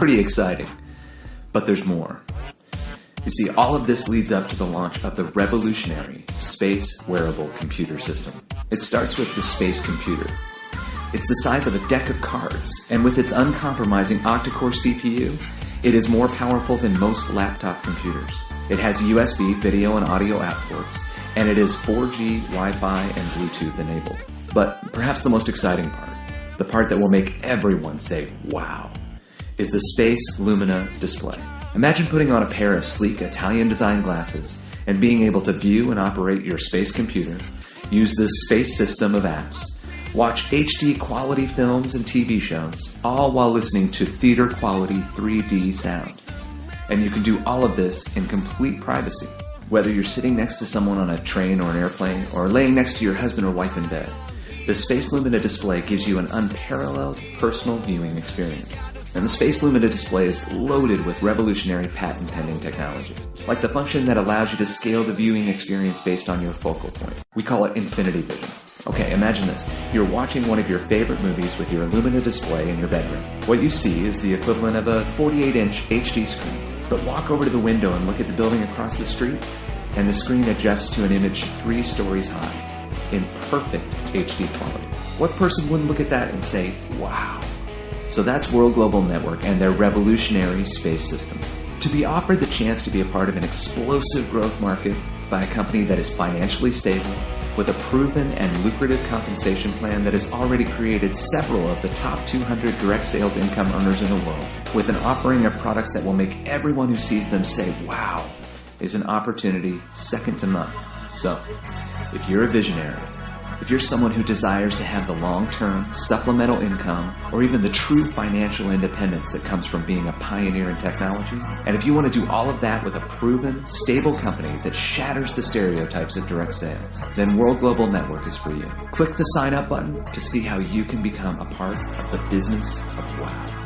Pretty exciting. But there's more. You see, all of this leads up to the launch of the revolutionary Space Wearable Computer System. It starts with the Space Computer. It's the size of a deck of cards, and with its uncompromising octa-core CPU, it is more powerful than most laptop computers. It has USB, video, and audio out ports, and it is 4G, Wi-Fi, and Bluetooth enabled. But perhaps the most exciting part, the part that will make everyone say, wow, is the Space Lumina display. Imagine putting on a pair of sleek Italian-designed glasses and being able to view and operate your space computer, use this space system of apps, watch HD quality films and TV shows, all while listening to theater quality 3D sound. And you can do all of this in complete privacy, whether you're sitting next to someone on a train or an airplane, or laying next to your husband or wife in bed. The Space Lumina display gives you an unparalleled personal viewing experience. And the Space Lumina display is loaded with revolutionary patent-pending technology, like the function that allows you to scale the viewing experience based on your focal point. We call it Infinity Vision. Okay, imagine this. You're watching one of your favorite movies with your Lumina display in your bedroom. What you see is the equivalent of a 48-inch HD screen. But walk over to the window and look at the building across the street, and the screen adjusts to an image 3 stories high, in perfect HD quality. What person wouldn't look at that and say, wow? So that's World Global Network and their revolutionary space system. To be offered the chance to be a part of an explosive growth market by a company that is financially stable, with a proven and lucrative compensation plan that has already created several of the top 200 direct sales income earners in the world, with an offering of products that will make everyone who sees them say, wow, is an opportunity second to none. So, if you're a visionary, if you're someone who desires to have the long-term supplemental income or even the true financial independence that comes from being a pioneer in technology, and if you want to do all of that with a proven, stable company that shatters the stereotypes of direct sales, then World Global Network is for you. Click the sign up button to see how you can become a part of the business of wow.